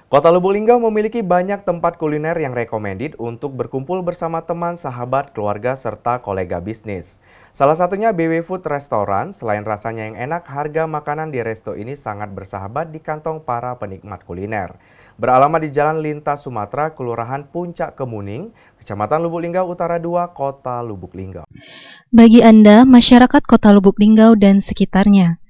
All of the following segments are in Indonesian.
Kota Lubuk Linggau memiliki banyak tempat kuliner yang recommended untuk berkumpul bersama teman, sahabat, keluarga, serta kolega bisnis. Salah satunya BW Food Restaurant. Selain rasanya yang enak, harga makanan di resto ini sangat bersahabat di kantong para penikmat kuliner. Beralamat di Jalan Lintas Sumatera, Kelurahan Puncak Kemuning, Kecamatan Lubuk Linggau Utara 2, Kota Lubuk Linggau. Bagi Anda, masyarakat Kota Lubuk Linggau dan sekitarnya,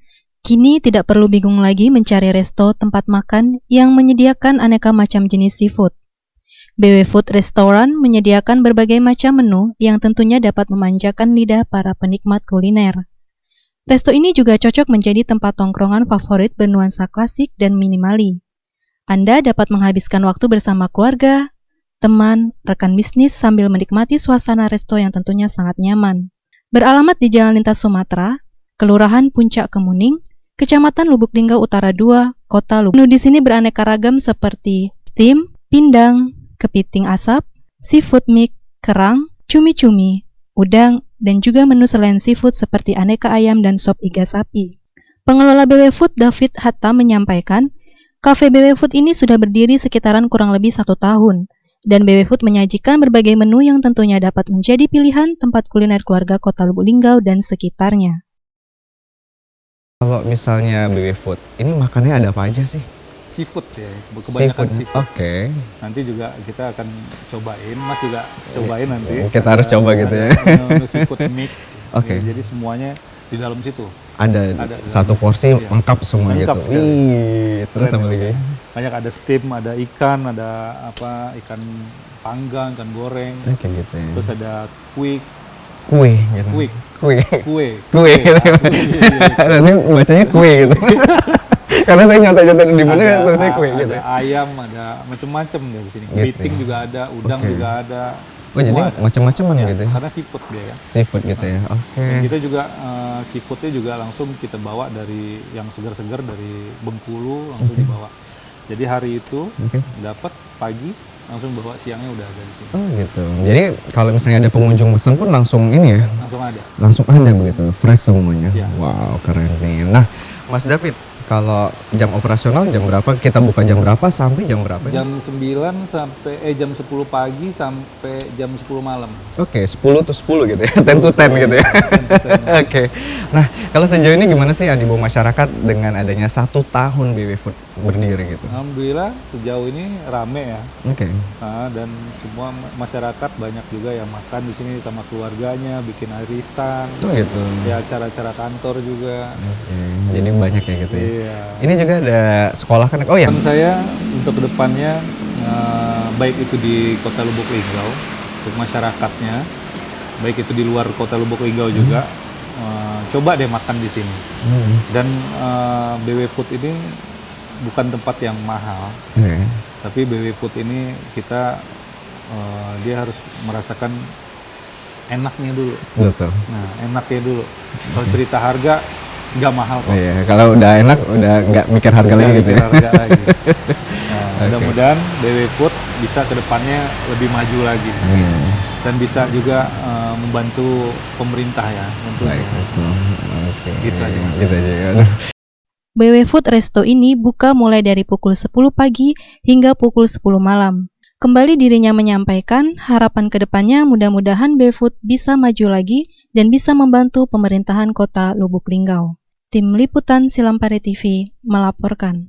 kini tidak perlu bingung lagi mencari resto tempat makan yang menyediakan aneka macam jenis seafood. BW Food Restaurant menyediakan berbagai macam menu yang tentunya dapat memanjakan lidah para penikmat kuliner. Resto ini juga cocok menjadi tempat tongkrongan favorit bernuansa klasik dan minimali. Anda dapat menghabiskan waktu bersama keluarga, teman, rekan bisnis sambil menikmati suasana resto yang tentunya sangat nyaman. Beralamat di Jalan Lintas Sumatera, Kelurahan Puncak Kemuning, Kecamatan Lubuk Linggau Utara 2, Kota Lubuk. Menu di sini beraneka ragam seperti steam, pindang, kepiting asap, seafood mix, kerang, cumi-cumi, udang, dan juga menu selain seafood seperti aneka ayam dan sop iga sapi. Pengelola BW Food David Hatta menyampaikan, Cafe BW Food ini sudah berdiri sekitaran kurang lebih 1 tahun, dan BW Food menyajikan berbagai menu yang tentunya dapat menjadi pilihan tempat kuliner keluarga Kota Lubuk Linggau dan sekitarnya. Kalau misalnya BW Food, ini makannya ada apa aja sih? Seafood sih, kebanyakan seafood. Oke. Nanti juga kita akan cobain, Mas juga cobain nanti. Kita harus coba gitu ya. Menu seafood mix. Oke. Jadi semuanya di dalam situ. Ada satu porsi iya. lengkap semua Lengkap gitu. sekali. Terus Keren apa ya. lagi? Banyak ada steam, ada ikan, ada ikan panggang, ikan goreng. Kayak gitu ya. Terus ada kue Gitu. kue. Nanti bacanya kue gitu. Karena saya nyata-nyata di mana kan tulisnya kue gitu. Ada ayam, ada macam-macam dari sini. Gitu. Kepiting juga ada, udang juga ada. Oh jadi Semua ada. macam-macam Ya, gitu ya? karena seafood dia ya. Seafood gitu ya, oke. Dan kita juga seafoodnya juga langsung kita bawa dari yang segar-segar dari Bengkulu langsung dibawa. Jadi hari itu dapat pagi langsung bawa, siangnya udah ada di sini. Oh gitu. Jadi kalau misalnya ada pengunjung pesan pun langsung ini ya? Langsung ada. Langsung ada begitu, fresh semuanya. Ya. Wow, keren nih. Nah, Mas David, kalau jam operasional jam berapa? Kita buka jam berapa sampai jam berapa? Jam 9 sampai jam 10 pagi sampai jam 10 malam. Oke, 10 to 10 gitu ya. 10 to 10 gitu ya. 10 to 10. Oke. Nah, kalau sejauh ini gimana sih animo masyarakat dengan adanya 1 tahun BW Food berdiri gitu? Alhamdulillah sejauh ini rame ya. Oke. Dan semua masyarakat banyak juga yang makan di sini sama keluarganya, bikin arisan. Oh gitu. Ya acara-acara kantor juga. Oke. Jadi banyak ya gitu ya. Iya. Ini juga ada sekolah kan? Oh ya. Harapan saya untuk kedepannya baik itu di Kota Lubuk Linggau untuk masyarakatnya, baik itu di luar Kota Lubuk Linggau juga, coba deh makan di sini. Dan BW Food ini bukan tempat yang mahal, tapi BW Food ini kita dia harus merasakan enaknya dulu. Betul. Nah, enaknya dulu. Kalau cerita harga nggak mahal kok. Iya, kalau udah enak udah nggak mikir harga lagi gitu ya. Harga lagi. Nah, mudah-mudadan BW Food bisa kedepannya lebih maju lagi dan bisa juga membantu pemerintah ya untuk Oke. Gitu aja, Mas. Gitu aja ya. BW Food Resto ini buka mulai dari pukul 10 pagi hingga pukul 10 malam. Kembali dirinya menyampaikan harapan kedepannya mudah-mudahan BW Food bisa maju lagi dan bisa membantu pemerintahan Kota Lubuk Linggau. Tim Liputan Silampari TV melaporkan.